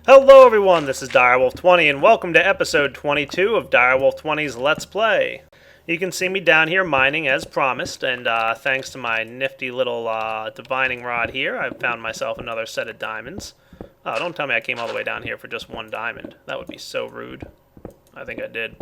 Hello everyone, this is Direwolf20 and welcome to episode 22 of Direwolf20's Let's Play. You can see me down here mining as promised, and thanks to my nifty little divining rod here, I've found myself another set of diamonds. Oh, don't tell me I came all the way down here for just one diamond. That would be so rude. I think I did.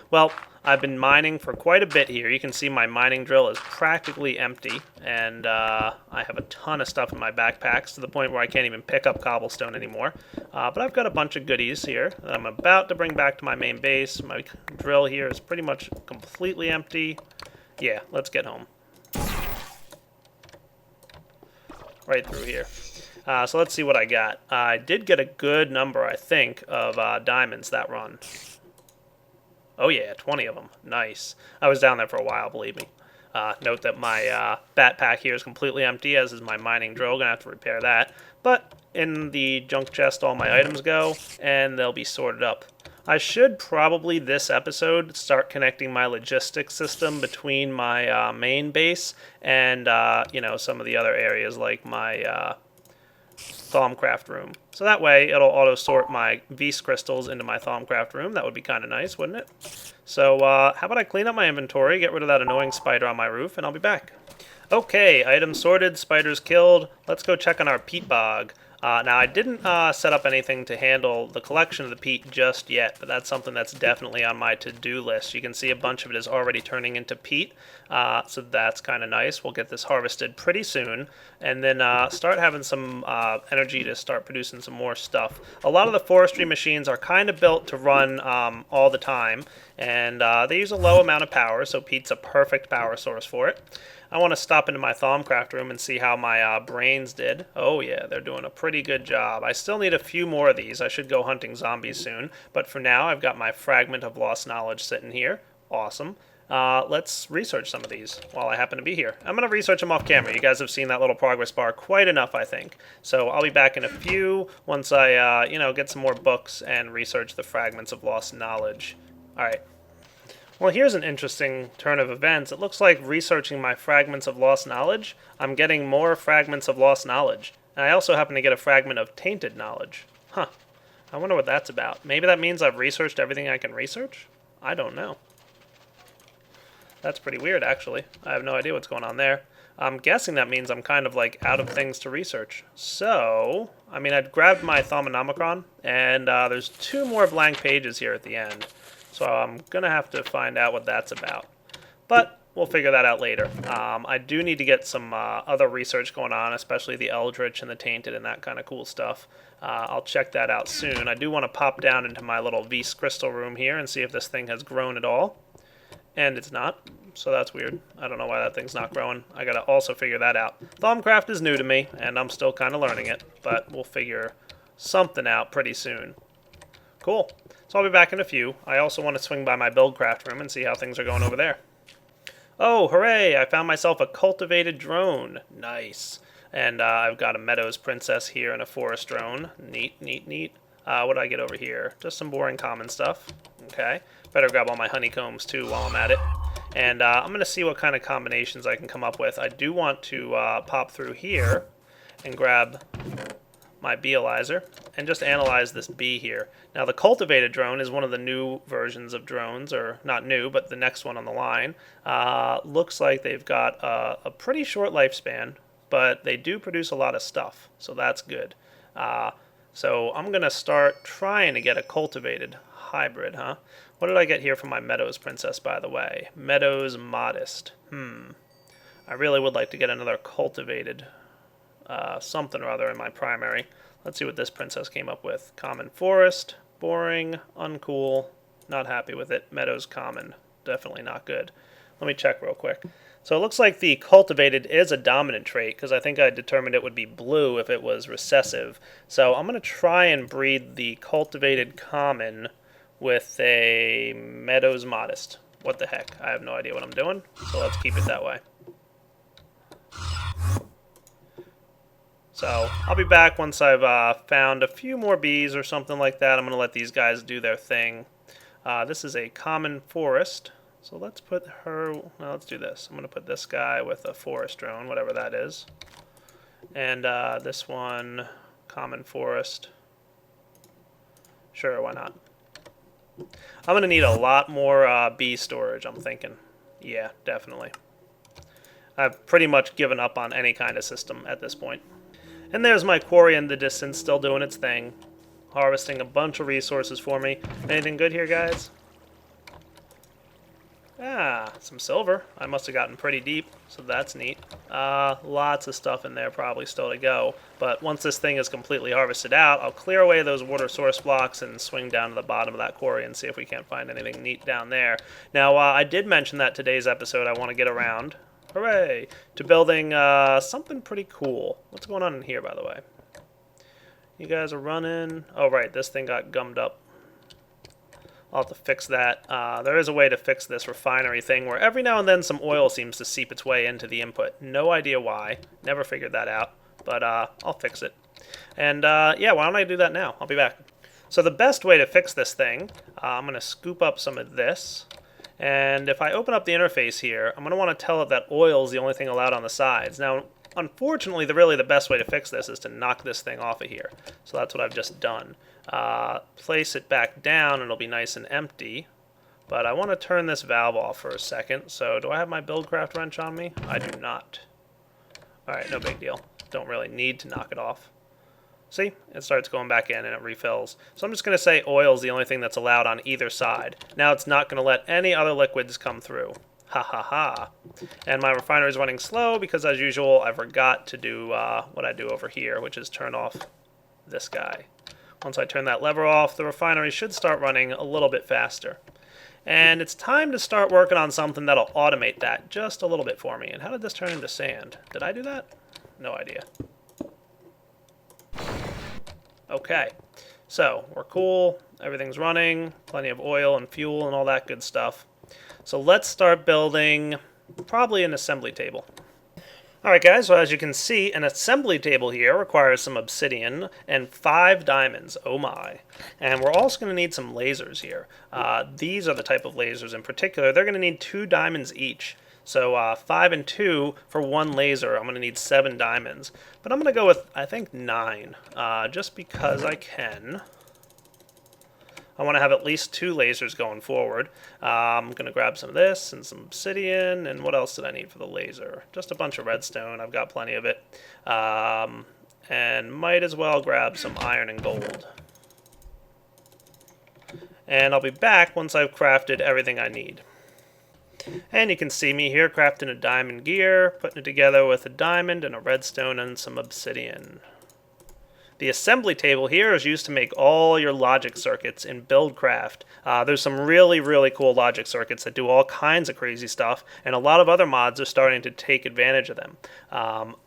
Well, I've been mining for quite a bit here. You can see my mining drill is practically empty, and I have a ton of stuff in my backpacks to the point where I can't even pick up cobblestone anymore. But I've got a bunch of goodies here that I'm about to bring back to my main base. My drill here is pretty much completely empty. Yeah, let's get home. Right through here. So let's see what I got. I did get a good number, I think, of diamonds that run. Oh yeah, 20 of them. Nice. I was down there for a while, believe me. Note that my backpack here is completely empty, as is my mining drill. Gonna have to repair that. But in the junk chest all my items go, and they'll be sorted up. I should probably this episode start connecting my logistics system between my main base and some of the other areas like my Thaumcraft room. So that way it'll auto sort my Vs crystals into my Thaumcraft room. That would be kind of nice, wouldn't it? So how about I clean up my inventory, get rid of that annoying spider on my roof, and I'll be back. Okay, items sorted, spiders killed. Let's go check on our peat bog. Now, I didn't set up anything to handle the collection of the peat just yet, but that's something that's definitely on my to-do list. You can see a bunch of it is already turning into peat, so that's kind of nice. We'll get this harvested pretty soon, and then start having some energy to start producing some more stuff. A lot of the forestry machines are kind of built to run all the time, and they use a low amount of power, so peat's a perfect power source for it. I want to stop into my Thaumcraft room and see how my brains did. Oh yeah, they're doing a pretty good job. I still need a few more of these. I should go hunting zombies soon. But for now, I've got my fragment of lost knowledge sitting here. Awesome. Let's research some of these while I happen to be here. I'm going to research them off camera. You guys have seen that little progress bar quite enough, I think. So I'll be back in a few once I, get some more books and research the fragments of lost knowledge. All right. Well, here's an interesting turn of events. It looks like researching my fragments of lost knowledge, I'm getting more fragments of lost knowledge. And I also happen to get a fragment of tainted knowledge. Huh. I wonder what that's about. Maybe that means I've researched everything I can research? I don't know. That's pretty weird, actually. I have no idea what's going on there. I'm guessing that means I'm kind of like out of things to research. So, I mean, I'd grabbed my Thaumcraft, and there's 2 more blank pages here at the end. So I'm going to have to find out what that's about. But we'll figure that out later. I do need to get some other research going on, especially the Eldritch and the Tainted and that kind of cool stuff. I'll check that out soon. I do want to pop down into my little Vs crystal room here and see if this thing has grown at all. And it's not, so that's weird. I don't know why that thing's not growing. I got to also figure that out. Thaumcraft is new to me, and I'm still kind of learning it. But we'll figure something out pretty soon. Cool. So I'll be back in a few. I also want to swing by my Buildcraft room and see how things are going over there. Oh, hooray! I found myself a cultivated drone. Nice. And I've got a Meadows Princess here and a Forest drone. Neat, neat, neat. What do I get over here? Just some boring common stuff. Okay. Better grab all my honeycombs too while I'm at it. And I'm going to see what kind of combinations I can come up with. I do want to pop through here and grab my beealizer and just analyze this bee here. Now the cultivated drone is one of the new versions of drones, or not new, but the next one on the line. Looks like they've got a pretty short lifespan, but they do produce a lot of stuff, so that's good. So I'm going to start trying to get a cultivated hybrid, huh? What did I get here from my Meadows Princess, by the way? Meadows Modest. I really would like to get another cultivated something or other in my primary. Let's see what this princess came up with. Common Forest, boring, uncool, not happy with it. Meadows Common, definitely not good. Let me check real quick. So it looks like the cultivated is a dominant trait, because I think I determined it would be blue if it was recessive. So I'm going to try and breed the cultivated common with a Meadows Modest. What the heck? I have no idea what I'm doing, so let's keep it that way. So I'll be back once I've found a few more bees or something like that. I'm going to let these guys do their thing. This is a common forest. So let's put her, well, let's do this. I'm going to put this guy with a forest drone, whatever that is. And this one, common forest. Sure, why not? I'm going to need a lot more bee storage, I'm thinking. Yeah, definitely. I've pretty much given up on any kind of system at this point. And there's my quarry in the distance, still doing its thing. Harvesting a bunch of resources for me. Anything good here, guys? Ah, some silver. I must have gotten pretty deep, so that's neat. Lots of stuff in there probably still to go. But once this thing is completely harvested out, I'll clear away those water source blocks and swing down to the bottom of that quarry and see if we can't find anything neat down there. Now, I did mention that today's episode I want to get around, hooray, to building something pretty cool. What's going on in here, by the way? You guys are running. Oh, right, this thing got gummed up. I'll have to fix that. There is a way to fix this refinery thing where every now and then some oil seems to seep its way into the input. No idea why. Never figured that out. But I'll fix it. And yeah, why don't I do that now? I'll be back. So the best way to fix this thing, I'm going to scoop up some of this. And if I open up the interface here, I'm going to want to tell it that oil is the only thing allowed on the sides. Now, unfortunately, really the best way to fix this is to knock this thing off of here. So that's what I've just done. Place it back down and it'll be nice and empty. But I want to turn this valve off for a second. So do I have my Buildcraft wrench on me? I do not. Alright, no big deal. Don't really need to knock it off. See? It starts going back in and it refills. So I'm just going to say oil is the only thing that's allowed on either side. Now it's not going to let any other liquids come through. Ha ha ha. And my refinery is running slow because, as usual, I forgot to do what I do over here, which is turn off this guy. Once I turn that lever off, the refinery should start running a little bit faster. And it's time to start working on something that'll automate that just a little bit for me. And how did this turn into sand? Did I do that? No idea. Okay. So, we're cool. Everything's running. Plenty of oil and fuel and all that good stuff. So let's start building probably an assembly table. Alright guys, so as you can see, an assembly table here requires some obsidian and 5 diamonds. Oh my. And we're also going to need some lasers here. These are the type of lasers in particular. They're going to need 2 diamonds each. So 5 and 2 for 1 laser. I'm going to need 7 diamonds. But I'm going to go with, I think, 9. Just because I can. I want to have at least 2 lasers going forward. I'm going to grab some of this and some obsidian. And what else did I need for the laser? Just a bunch of redstone. I've got plenty of it. And might as well grab some iron and gold. And I'll be back once I've crafted everything I need. And you can see me here crafting a diamond gear, putting it together with a diamond and a redstone and some obsidian. The assembly table here is used to make all your logic circuits in Buildcraft. There's some really, really cool logic circuits that do all kinds of crazy stuff, and a lot of other mods are starting to take advantage of them.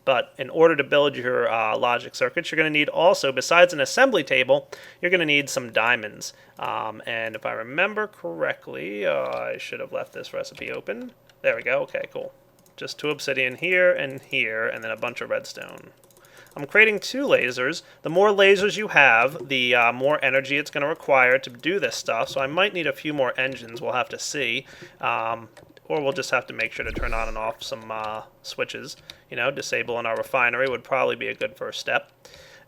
But in order to build your logic circuits, you're going to need also, besides an assembly table, you're going to need some diamonds. And if I remember correctly, I should have left this recipe open. There we go. Okay, cool. Just 2 obsidian here, and then a bunch of redstone. I'm creating 2 lasers. The more lasers you have, the more energy it's going to require to do this stuff. So I might need a few more engines. We'll have to see. Or we'll just have to make sure to turn on and off some switches. You know, disabling our refinery would probably be a good first step.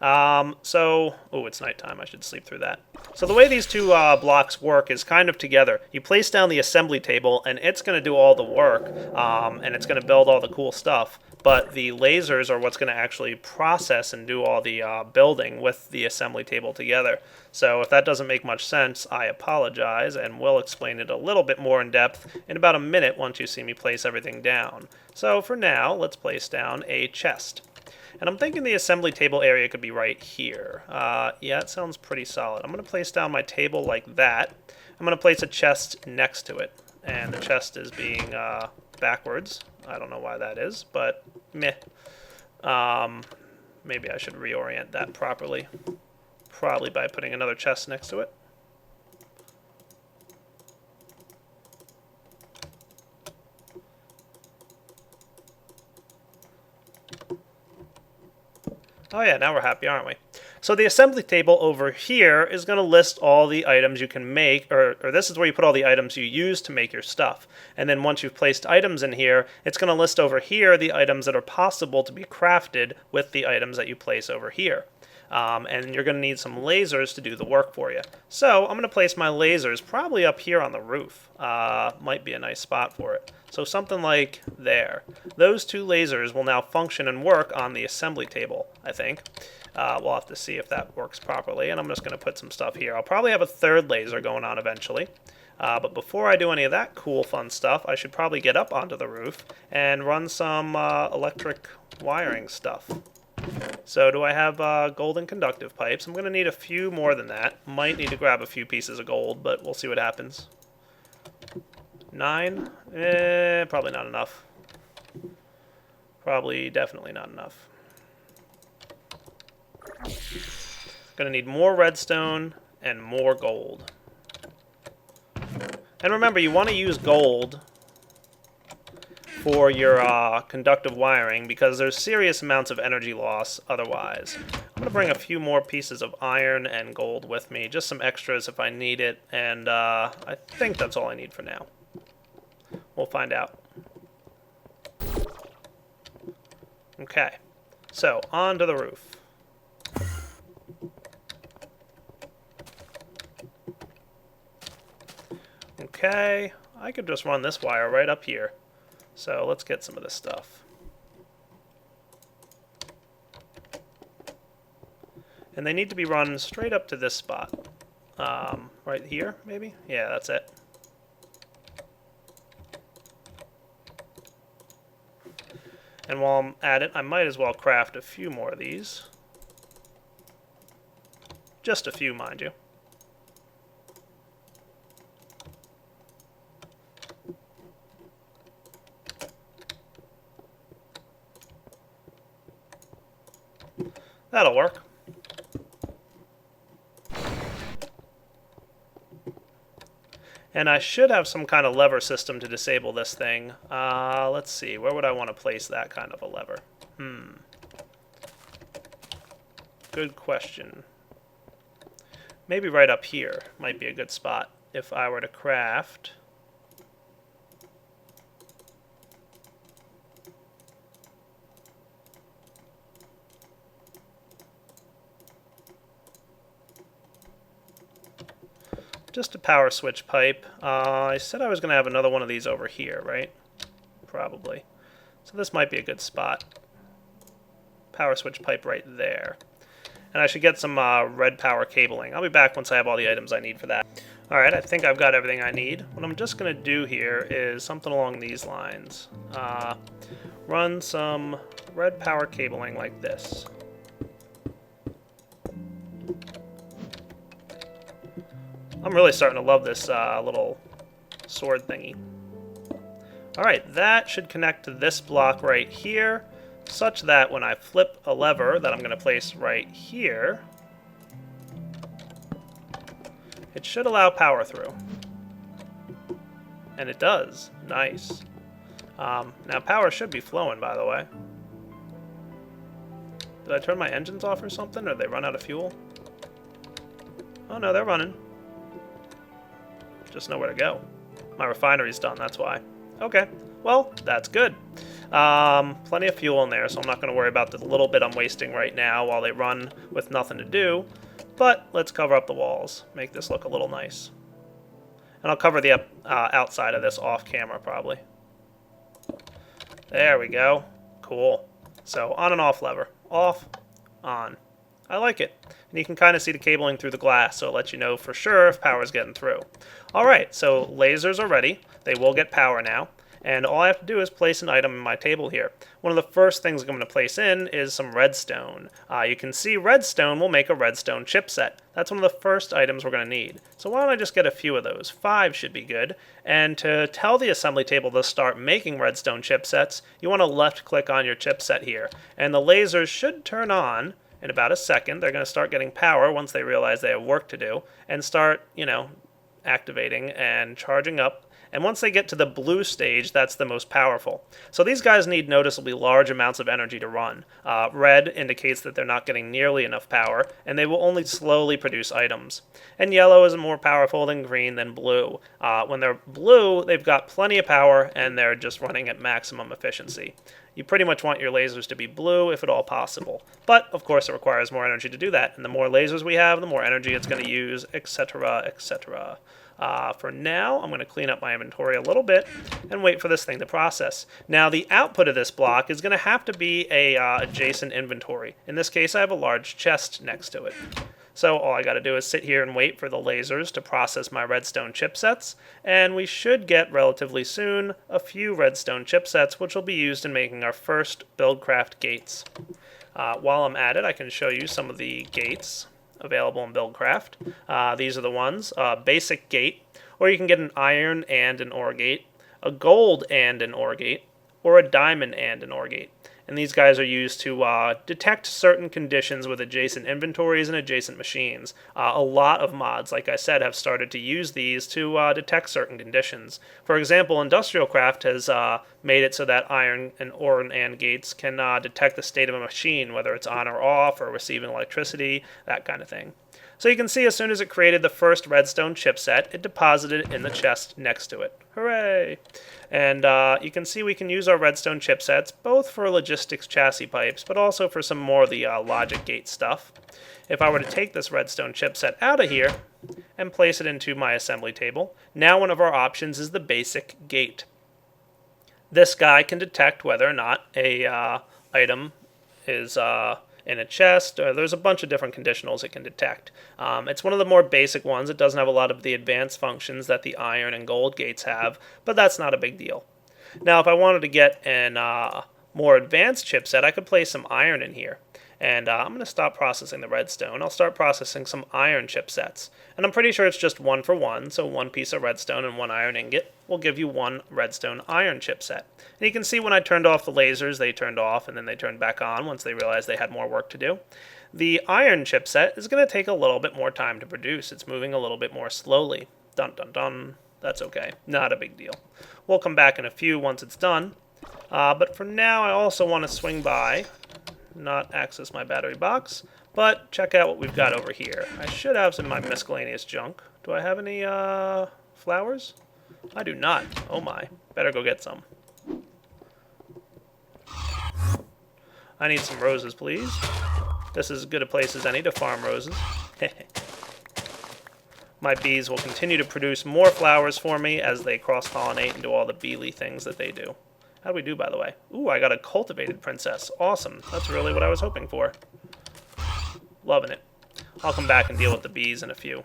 It's nighttime. I should sleep through that. So the way these 2 blocks work is kind of together. You place down the assembly table, and it's going to do all the work, and it's going to build all the cool stuff. But the lasers are what's going to actually process and do all the building with the assembly table together. So if that doesn't make much sense, I apologize, and we'll explain it a little bit more in depth in about a minute once you see me place everything down. So for now, let's place down a chest. And I'm thinking the assembly table area could be right here. Yeah, it sounds pretty solid. I'm going to place down my table like that. I'm going to place a chest next to it. And the chest is being backwards. I don't know why that is, but meh. Maybe I should reorient that properly. Probably by putting another chest next to it. Oh yeah, now we're happy, aren't we? So the assembly table over here is going to list all the items you can make, or this is where you put all the items you use to make your stuff. And then once you've placed items in here, it's going to list over here the items that are possible to be crafted with the items that you place over here. and you're going to need some lasers to do the work for you. So I'm going to place my lasers probably up here on the roof. Might be a nice spot for it. So something like there. Those two lasers will now function and work on the assembly table, I think. We'll have to see if that works properly, and I'm just going to put some stuff here. I'll probably have a third laser going on eventually. But before I do any of that cool, fun stuff, I should probably get up onto the roof and run some electric wiring stuff. So do I have golden conductive pipes? I'm going to need a few more than that. Might need to grab a few pieces of gold, but we'll see what happens. 9? Probably not enough. Probably definitely not enough. Going to need more redstone and more gold. And remember, you want to use gold for your conductive wiring because there's serious amounts of energy loss otherwise. I'm going to bring a few more pieces of iron and gold with me, just some extras if I need it, and I think that's all I need for now. We'll find out. Okay, so on to the roof. Okay, I could just run this wire right up here. So let's get some of this stuff. And they need to be run straight up to this spot. Right here, maybe? Yeah, that's it. And while I'm at it, I might as well craft a few more of these. Just a few, mind you. That'll work. And I should have some kind of lever system to disable this thing. Let's see, where would I want to place that kind of a lever? Good question. Maybe right up here might be a good spot if I were to craft. Just a power switch pipe. I said I was going to have another one of these over here, right? Probably. So this might be a good spot. Power switch pipe right there. And I should get some red power cabling. I'll be back once I have all the items I need for that. Alright, I think I've got everything I need. What I'm just going to do here is something along these lines. Run some red power cabling like this. I'm really starting to love this little sword thingy. Alright, that should connect to this block right here, such that when I flip a lever that I'm going to place right here, it should allow power through. And it does. Nice. Now power should be flowing, by the way. Did I turn my engines off or something, or did they run out of fuel? Oh no, they're running. Just know where to go. My refinery's done, that's why. Okay, well, that's good. Plenty of fuel in there, so I'm not going to worry about the little bit I'm wasting right now while they run with nothing to do. But let's cover up the walls, make this look a little nice. And I'll cover the outside of this off camera, probably. There we go. Cool. So, on and off lever. Off, on. I like it. And you can kind of see the cabling through the glass, so it lets you know for sure if power's getting through. Alright, so lasers are ready. They will get power now. And all I have to do is place an item in my table here. One of the first things I'm going to place in is some redstone. You can see redstone will make a redstone chipset. That's one of the first items we're going to need. So why don't I just get a few of those? 5 should be good. And to tell the assembly table to start making redstone chipsets, you want to left click on your chipset here. And the lasers should turn on in about a second. They're going to start getting power once they realize they have work to do and start, activating and charging up. And once they get to the blue stage, that's the most powerful. So these guys need noticeably large amounts of energy to run. Red indicates that they're not getting nearly enough power, and they will only slowly produce items. And yellow is more powerful than green than blue. When they're blue, they've got plenty of power, and they're just running at maximum efficiency. You pretty much want your lasers to be blue if at all possible. But, of course, it requires more energy to do that. And the more lasers we have, the more energy it's going to use, etc., etc. For now, I'm going to clean up my inventory a little bit and wait for this thing to process. Now, the output of this block is going to have to be a adjacent inventory. In this case, I have a large chest next to it. So all I got to do is sit here and wait for the lasers to process my redstone chipsets, and we should get relatively soon a few redstone chipsets which will be used in making our first Buildcraft gates. While I'm at it, I can show you some of the gates available in Buildcraft. These are the ones. Basic gate, or you can get an iron and an ore gate, a gold and an ore gate, or a diamond and an ore gate. And these guys are used to detect certain conditions with adjacent inventories and adjacent machines. A lot of mods, like I said, have started to use these to detect certain conditions. For example, Industrialcraft has made it so that iron and ore and gates can detect the state of a machine, whether it's on or off, or receiving electricity, that kind of thing. So you can see as soon as it created the first redstone chipset, it deposited it in the chest next to it. Hooray! And you can see we can use our redstone chipsets both for logistics chassis pipes, but also for some more of the logic gate stuff. If I were to take this redstone chipset out of here and place it into my assembly table, now one of our options is the basic gate. This guy can detect whether or not a item is in a chest. There's a bunch of different conditionals it can detect. It's one of the more basic ones. It doesn't have a lot of the advanced functions that the iron and gold gates have, but that's not a big deal. Now, if I wanted to get an more advanced chipset, I could place some iron in here. And I'm going to stop processing the redstone. I'll start processing some iron chipsets. And I'm pretty sure it's just 1 for 1, so 1 piece of redstone and 1 iron ingot will give you 1 redstone iron chipset. And you can see when I turned off the lasers, they turned off and then they turned back on once they realized they had more work to do. The iron chipset is going to take a little bit more time to produce. It's moving a little bit more slowly. Dun dun dun. That's okay. Not a big deal. We'll come back in a few once it's done. But for now, I also want to swing by, not access my battery box, but check out what we've got over here. I should have some of my miscellaneous junk. Do I have any flowers? I do not. Oh my. Better go get some. I need some roses, please. This is as good a place as any to farm roses. My bees will continue to produce more flowers for me as they cross-pollinate and do all the bee-ly things that they do. How do we do, by the way? Ooh, I got a cultivated princess. Awesome. That's really what I was hoping for. Loving it. I'll come back and deal with the bees in a few.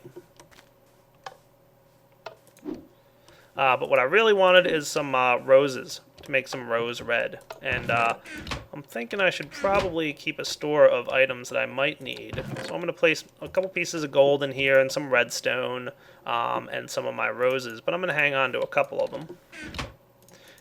But what I really wanted is some roses to make some rose red. And I'm thinking I should probably keep a store of items that I might need. So I'm going to place a couple pieces of gold in here and some redstone and some of my roses. But I'm going to hang on to a couple of them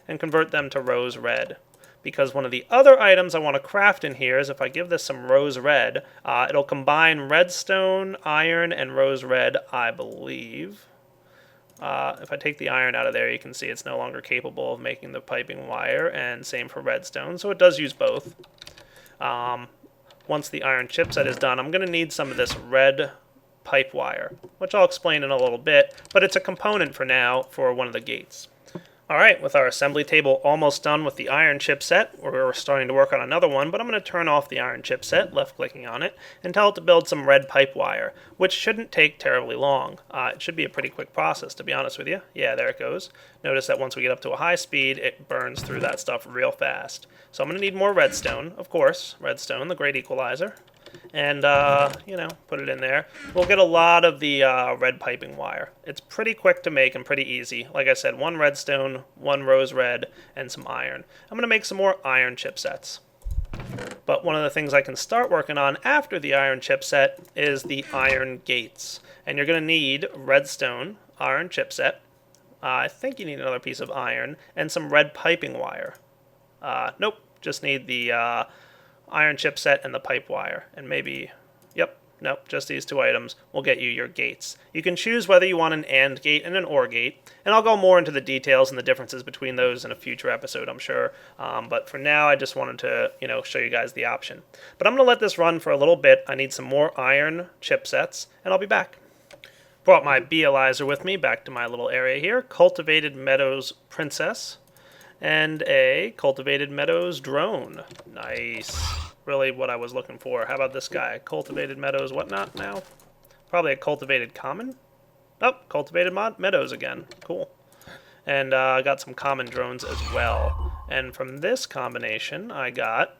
and convert them to rose red. Because one of the other items I want to craft in here is if I give this some rose red, it'll combine redstone, iron, and rose red, I believe. If I take the iron out of there, you can see it's no longer capable of making the piping wire, and same for redstone, so it does use both. Once the iron chipset is done, I'm going to need some of this red pipe wire, which I'll explain in a little bit, but it's a component for now for one of the gates. Alright, with our assembly table almost done with the iron chipset, we're starting to work on another one, but I'm going to turn off the iron chipset, left-clicking on it, and tell it to build some red pipe wire, which shouldn't take terribly long. It should be a pretty quick process, to be honest with you. Yeah, there it goes. Notice that once we get up to a high speed, it burns through that stuff real fast. So I'm going to need more redstone, of course. Redstone, the great equalizer. And, put it in there. We'll get a lot of the red piping wire. It's pretty quick to make and pretty easy. Like I said, 1 redstone, 1 rose red, and some iron. I'm going to make some more iron chipsets. But one of the things I can start working on after the iron chipset is the iron gates. And you're going to need redstone, iron chipset. I think you need another piece of iron, and some red piping wire. Nope, just need the iron chipset and the pipe wire, and maybe, yep, Nope, just these 2 items will get you your gates. You can choose whether you want an AND gate and an OR gate, and I'll go more into the details and the differences between those in a future episode, I'm sure. But for now, I just wanted to, show you guys the option. But I'm going to let this run for a little bit. I need some more iron chipsets, and I'll be back. Brought my Bealyzer with me back to my little area here. Cultivated Meadows Princess and a Cultivated Meadows Drone. Nice. Really what I was looking for. How about this guy? Cultivated Meadows whatnot now? Probably a Cultivated Common? Oh, Cultivated Meadows again. Cool. And I got some common drones as well. And from this combination, I got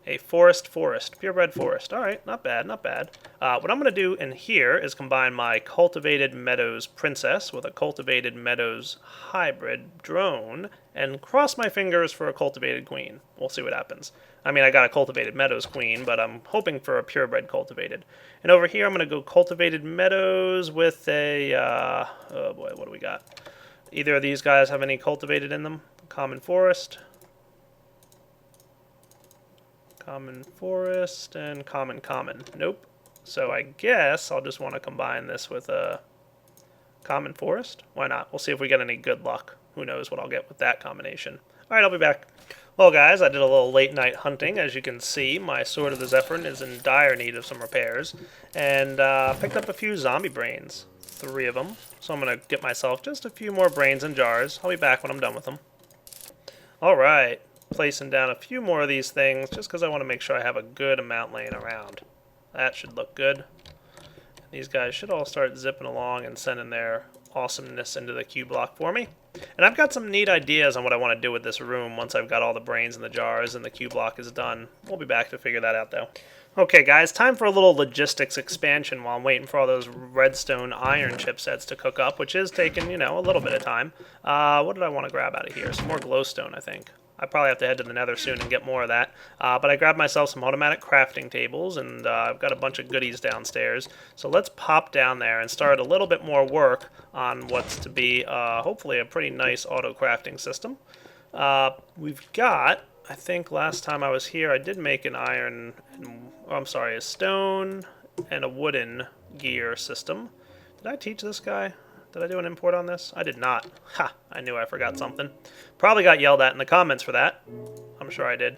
a forest, purebred forest. All right, not bad, not bad. What I'm going to do in here is combine my Cultivated Meadows Princess with a Cultivated Meadows Hybrid Drone and cross my fingers for a Cultivated Queen. We'll see what happens. I mean, I got a Cultivated Meadows Queen, but I'm hoping for a purebred Cultivated. And over here, I'm going to go Cultivated Meadows with a, oh boy, what do we got? Either of these guys have any Cultivated in them? Common Forest. Common Forest and Common. Nope. So I guess I'll just want to combine this with a Common Forest. Why not? We'll see if we get any good luck. Who knows what I'll get with that combination. Alright, I'll be back. Well, guys, I did a little late night hunting. As you can see, my Sword of the Zephyrin is in dire need of some repairs. And picked up a few zombie brains. 3 of them. So I'm going to get myself just a few more brains in jars. I'll be back when I'm done with them. Alright. Placing down a few more of these things just because I want to make sure I have a good amount laying around. That should look good. These guys should all start zipping along and sending their awesomeness into the Q block for me. And I've got some neat ideas on what I want to do with this room once I've got all the brains in the jars and the Q block is done. We'll be back to figure that out though. Okay guys, time for a little logistics expansion while I'm waiting for all those redstone iron chipsets to cook up, which is taking, a little bit of time. What did I want to grab out of here? Some more glowstone, I think. I probably have to head to the nether soon and get more of that. But I grabbed myself some automatic crafting tables, and I've got a bunch of goodies downstairs. So let's pop down there and start a little bit more work on what's to be hopefully a pretty nice auto crafting system. We've got, I think last time I was here, I did make an a stone and a wooden gear system. Did I teach this guy? Did I do an import on this? I did not. Ha! I knew I forgot something. Probably got yelled at in the comments for that. I'm sure I did.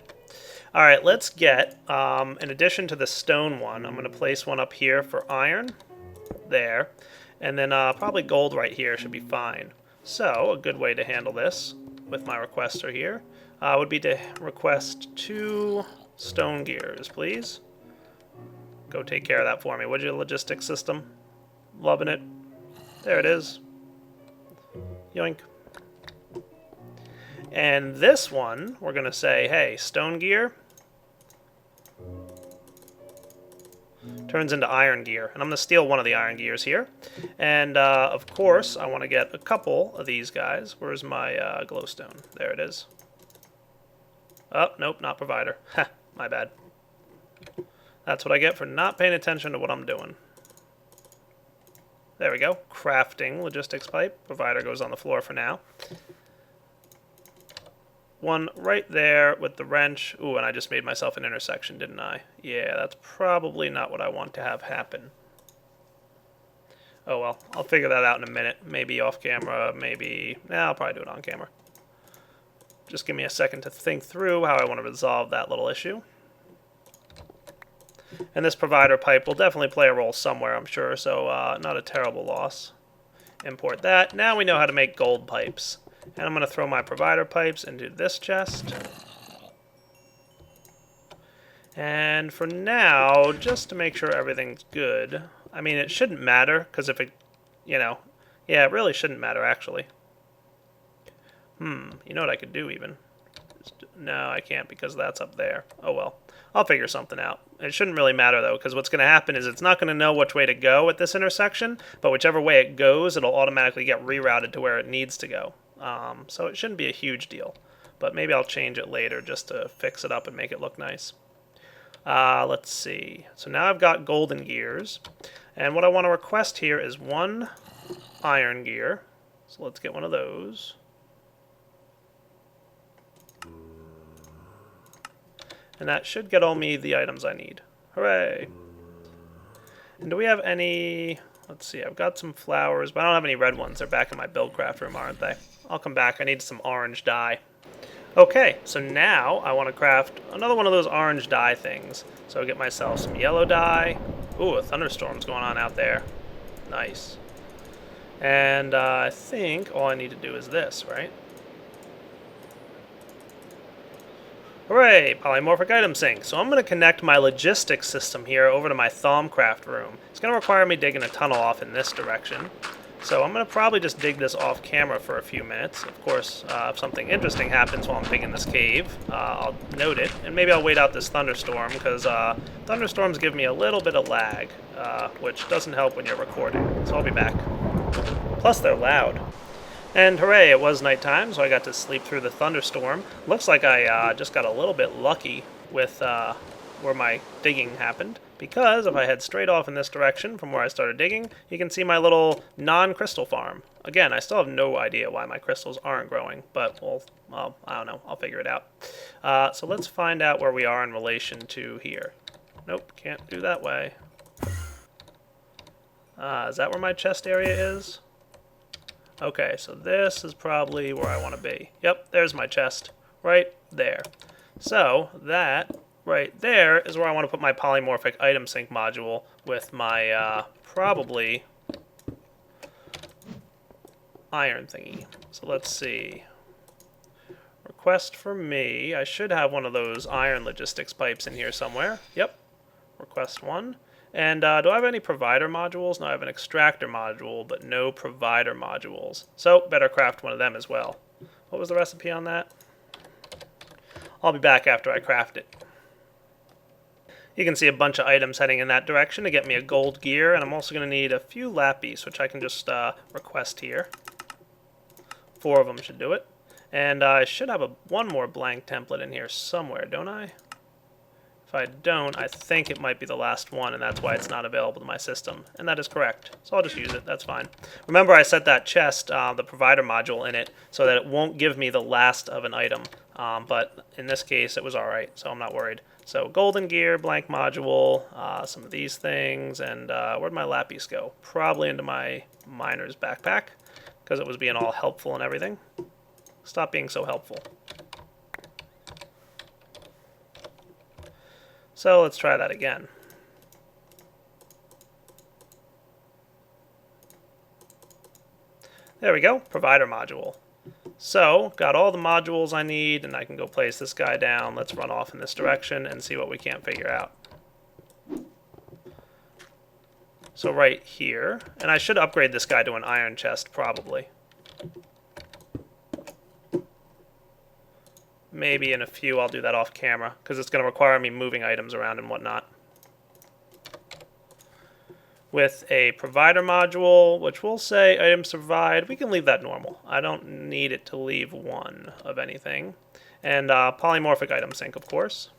Alright, let's get, in addition to the stone one, I'm going to place one up here for iron. There. And then probably gold right here should be fine. So, a good way to handle this with my requester here would be to request 2 stone gears, please. Go take care of that for me, would you, logistics system? Loving it. There it is. Yoink. And this one, we're going to say, hey, stone gear turns into iron gear. And I'm going to steal one of the iron gears here. And, of course, I want to get a couple of these guys. Where's my glowstone? There it is. Oh, nope, not provider. Ha, my bad. That's what I get for not paying attention to what I'm doing. There we go. Crafting logistics pipe. Provider goes on the floor for now. One right there with the wrench. Ooh, and I just made myself an intersection, didn't I? Yeah, that's probably not what I want to have happen. Oh well, I'll figure that out in a minute. Maybe off camera, maybe... I'll probably do it on camera. Just give me a second to think through how I want to resolve that little issue. And this provider pipe will definitely play a role somewhere, I'm sure, so not a terrible loss. Import that. Now we know how to make gold pipes. And I'm going to throw my provider pipes into this chest. And for now, just to make sure everything's good, I mean, it shouldn't matter, because if it, yeah, it really shouldn't matter, actually. You know what I could do, even? No, I can't, because that's up there. Oh, well. I'll figure something out. It shouldn't really matter, though, because what's going to happen is it's not going to know which way to go at this intersection, but whichever way it goes, it'll automatically get rerouted to where it needs to go. So it shouldn't be a huge deal. But maybe I'll change it later just to fix it up and make it look nice. Let's see. So now I've got golden gears. And what I want to request here is 1 iron gear. So let's get one of those. And that should get all me the items I need. Hooray! And do we have any... Let's see, I've got some flowers, but I don't have any red ones. They're back in my Buildcraft room, aren't they? I'll come back. I need some orange dye. Okay, so now I want to craft another one of those orange dye things. So I'll get myself some yellow dye. Ooh, a thunderstorm's going on out there. Nice. And I think all I need to do is this, right? Hooray! Polymorphic item sync. So I'm going to connect my logistics system here over to my Thaumcraft room. It's going to require me digging a tunnel off in this direction. So I'm going to probably just dig this off camera for a few minutes. Of course, if something interesting happens while I'm digging this cave, I'll note it. And maybe I'll wait out this thunderstorm, because thunderstorms give me a little bit of lag, which doesn't help when you're recording. So I'll be back. Plus, they're loud. And hooray, it was nighttime, so I got to sleep through the thunderstorm. Looks like I just got a little bit lucky with where my digging happened, because if I head straight off in this direction from where I started digging, you can see my little non-crystal farm. Again, I still have no idea why my crystals aren't growing, but well, I don't know. I'll figure it out. So let's find out where we are in relation to here. Nope, can't do that way. Is that where my chest area is? Okay, so this is probably where I want to be. Yep, there's my chest. Right there. So, that right there is where I want to put my polymorphic item sync module with my, probably, iron thingy. So let's see. Request for me. I should have one of those iron logistics pipes in here somewhere. Yep. Request one. And do I have any provider modules? No, I have an extractor module, but no provider modules. So, better craft one of them as well. What was the recipe on that? I'll be back after I craft it. You can see a bunch of items heading in that direction to get me a gold gear, and I'm also going to need a few lapis, which I can just request here. 4 of them should do it. And I should have one more blank template in here somewhere, don't I? If I don't, I think it might be the last one, and that's why it's not available to my system. And that is correct. So I'll just use it. That's fine. Remember, I set that chest, the provider module, in it so that it won't give me the last of an item. But in this case, it was all right, so I'm not worried. So golden gear, blank module, some of these things, and where'd my lapis go? Probably into my miner's backpack, because it was being all helpful and everything. Stop being so helpful. So let's try that again. There we go, provider module. So, got all the modules I need, and I can go place this guy down. Let's run off in this direction and see what we can't figure out. So right here, and I should upgrade this guy to an iron chest, probably. Maybe in a few I'll do that off camera, because it's going to require me moving items around and whatnot. With a provider module, which will say items to provide, we can leave that normal. I don't need it to leave one of anything. And polymorphic item sync, of course.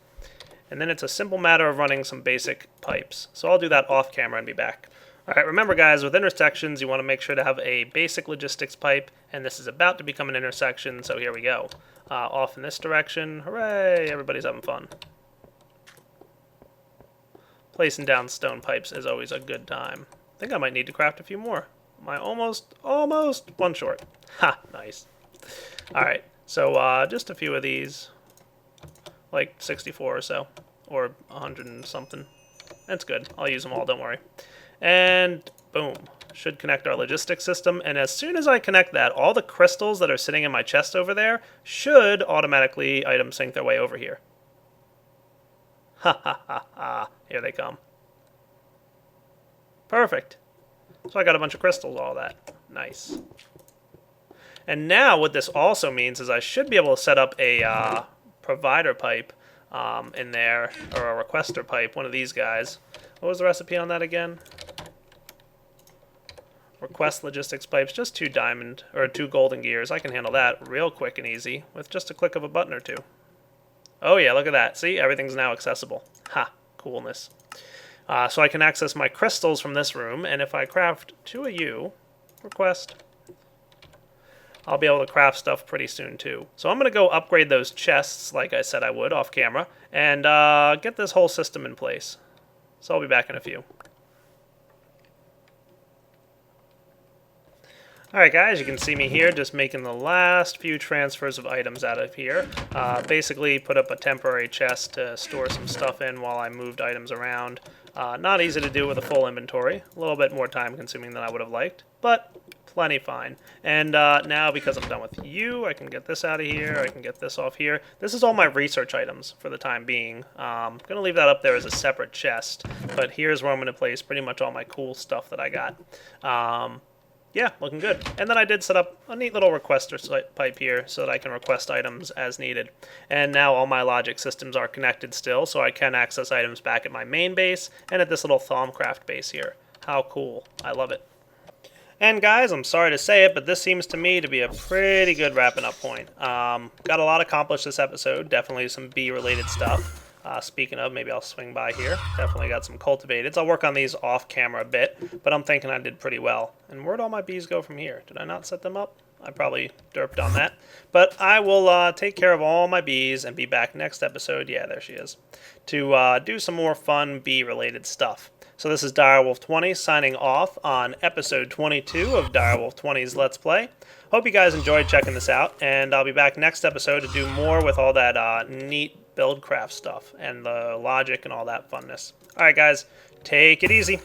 And then it's a simple matter of running some basic pipes. So I'll do that off camera and be back. Alright, remember guys, with intersections you want to make sure to have a basic logistics pipe, and this is about to become an intersection, so here we go. Off in this direction. Hooray! Everybody's having fun. Placing down stone pipes is always a good time. I think I might need to craft a few more. Am I almost one short? Ha! Nice. Alright, so just a few of these. Like 64 or so. Or 100 and something. That's good. I'll use them all, don't worry. And boom. Should connect our logistics system, and as soon as I connect that, all the crystals that are sitting in my chest over there should automatically item sync their way over here. Ha ha ha ha. Here they come. Perfect. So I got a bunch of crystals, all that. Nice. And now what this also means is I should be able to set up a provider pipe in there, or a requester pipe, one of these guys. What was the recipe on that again? Request logistics pipes, just 2 diamond, or 2 golden gears. I can handle that real quick and easy with just a click of a button or 2. Oh yeah, look at that. See, everything's now accessible. Ha, coolness. So I can access my crystals from this room, and if I craft 2 of you, request, I'll be able to craft stuff pretty soon too. So I'm going to go upgrade those chests like I said I would off camera, and get this whole system in place. So I'll be back in a few. Alright guys, you can see me here just making the last few transfers of items out of here. Basically put up a temporary chest to store some stuff in while I moved items around. Not easy to do with a full inventory. A little bit more time consuming than I would have liked, but plenty fine. And now because I'm done with you, I can get this out of here, I can get this off here. This is all my research items for the time being. I'm going to leave that up there as a separate chest, but here's where I'm going to place pretty much all my cool stuff that I got. Yeah, looking good. And then I did set up a neat little requester pipe here so that I can request items as needed. And now all my logic systems are connected still, so I can access items back at my main base and at this little Thaumcraft base here. How cool. I love it. And guys, I'm sorry to say it, but this seems to me to be a pretty good wrapping up point. Got a lot accomplished this episode, definitely some bee-related stuff. Speaking of, maybe I'll swing by here. Definitely got some cultivateds. I'll work on these off camera a bit, but I'm thinking I did pretty well. And where'd all my bees go from here? Did I not set them up? I probably derped on that. But I will take care of all my bees and be back next episode. Yeah, there she is. To do some more fun bee-related stuff. So this is Direwolf20 signing off on episode 22 of Direwolf20's Let's Play. Hope you guys enjoyed checking this out, and I'll be back next episode to do more with all that neat Buildcraft stuff and the logic and all that funness. Alright guys, take it easy.